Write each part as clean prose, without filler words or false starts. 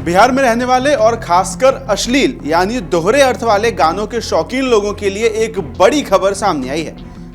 बिहार में रहने वाले और खासकर अश्लील यानी दोहरे अर्थ वाले गानों के शौकीन लोगों के लिए एक बड़ी खबर सामने आई है।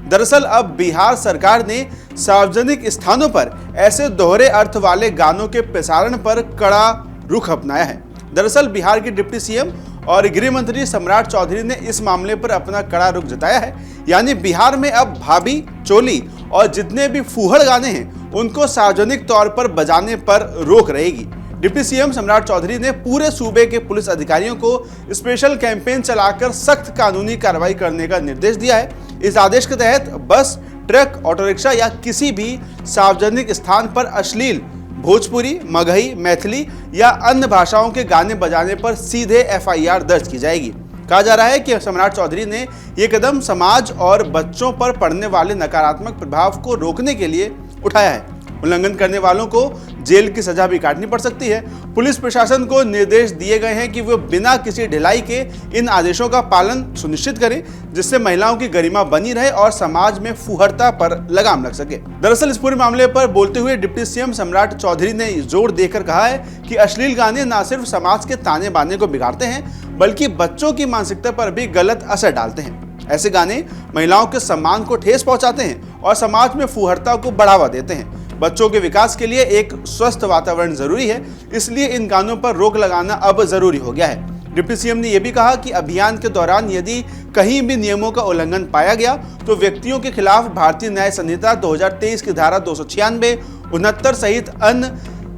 दरअसल अब बिहार सरकार ने सार्वजनिक स्थानों पर ऐसे दोहरे अर्थ वाले गानों के प्रसारण पर कड़ा रुख अपनाया है। दरअसल बिहार के डिप्टी सीएम और गृह मंत्री सम्राट चौधरी ने इस मामले पर अपना कड़ा रुख जताया है। यानी बिहार में अब भाभी, चोली और जितने भी फूहड़ गाने हैं उनको सार्वजनिक तौर पर बजाने पर रोक रहेगी। डिप्टी सीएम सम्राट चौधरी ने पूरे सूबे के पुलिस अधिकारियों को स्पेशल कैंपेन चलाकर सख्त कानूनी कार्रवाई करने का निर्देश दिया है। इस आदेश के तहत बस, ट्रक, ऑटो रिक्शा या किसी भी सार्वजनिक स्थान पर अश्लील भोजपुरी, मगही, मैथिली या अन्य भाषाओं के गाने बजाने पर सीधे एफआईआर दर्ज की जाएगी। कहा जा रहा है कि सम्राट चौधरी ने ये कदम समाज और बच्चों पर पड़ने वाले नकारात्मक प्रभाव को रोकने के लिए उठाया है। उल्लंघन करने वालों को जेल की सजा भी काटनी पड़ सकती है। पुलिस प्रशासन को निर्देश दिए गए हैं कि वो बिना किसी ढिलाई के इन आदेशों का पालन सुनिश्चित करें, जिससे महिलाओं की गरिमा बनी रहे और समाज में फुहरता पर लगाम लग सके। दरअसल इस पूरे मामले पर बोलते हुए डिप्टी सीएम सम्राट चौधरी ने जोर देकर कहा है कि अश्लील गाने न सिर्फ समाज के ताने बाने को बिगाड़ते हैं, बल्कि बच्चों की मानसिकता पर भी गलत असर डालते हैं। ऐसे गाने महिलाओं के सम्मान को ठेस पहुंचाते हैं और समाज में फुहरता को बढ़ावा देते हैं। बच्चों के विकास के लिए एक स्वस्थ वातावरण जरूरी है, इसलिए इन गानों पर रोक लगाना अब जरूरी हो गया है। डिप्टी सीएम ने यह भी कहा कि अभियान के दौरान यदि कहीं भी नियमों का उल्लंघन पाया गया तो व्यक्तियों के खिलाफ भारतीय न्याय संहिता 2023 की धारा 296, 69 सहित अन्य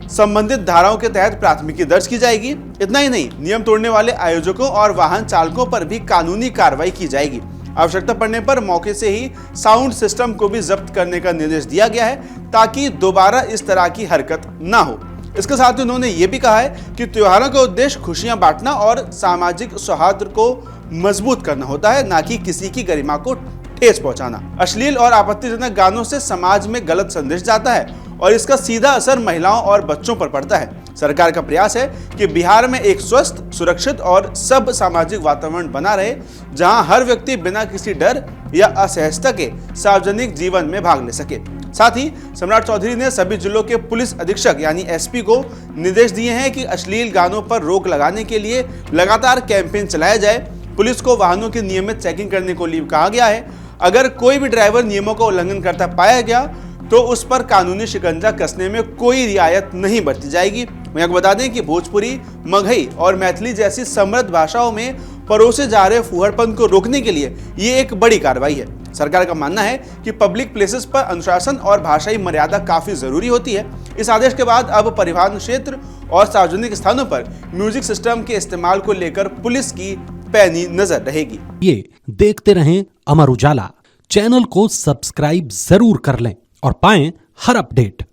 संबंधित धाराओं के तहत प्राथमिकी दर्ज की जाएगी। इतना ही नहीं, नियम तोड़ने वाले आयोजकों और वाहन चालकों पर भी कानूनी कार्रवाई की जाएगी। आवश्यकता पड़ने पर मौके से ही साउंड सिस्टम को भी जब्त करने का निर्देश दिया गया है, ताकि दोबारा इस तरह की हरकत ना हो। इसके साथ ही उन्होंने ये भी कहा है कि त्योहारों का उद्देश्य खुशियां बांटना और सामाजिक सौहार्द को मजबूत करना होता है, ना कि किसी की गरिमा को ठेस पहुंचाना। अश्लील और आपत्तिजनक गानों से समाज में गलत संदेश जाता है और इसका सीधा असर महिलाओं और बच्चों पर पड़ता है। सरकार का प्रयास है कि बिहार में एक स्वस्थ, सुरक्षित और सब सामाजिक वातावरण बना रहे, जहां हर व्यक्ति बिना किसी डर या असहजता के सार्वजनिक जीवन में भाग ले सके। साथ ही सम्राट चौधरी ने सभी जिलों के पुलिस अधीक्षक यानी एसपी को निर्देश दिए हैं कि अश्लील गानों पर रोक लगाने के लिए लगातार कैंपेन चलाया जाए। पुलिस को वाहनों की नियमित चेकिंग करने को लिए कहा गया है। अगर कोई भी ड्राइवर नियमों का उल्लंघन करता पाया गया तो उस पर कानूनी शिकंजा कसने में कोई रियायत नहीं बरती जाएगी। मैं आपको बता दें कि भोजपुरी, मगही और मैथिली जैसी समृद्ध भाषाओं में परोसे जा रहे फुहड़पन को रोकने के लिए ये एक बड़ी कार्रवाई है। सरकार का मानना है कि पब्लिक प्लेसेस पर अनुशासन और भाषाई मर्यादा काफी जरूरी होती है। इस आदेश के बाद अब परिवहन क्षेत्र और सार्वजनिक स्थानों पर म्यूजिक सिस्टम के इस्तेमाल को लेकर पुलिस की पैनी नजर रहेगी। ये देखते रहें अमर उजाला, चैनल को सब्सक्राइब जरूर कर लें और पाएं हर अपडेट।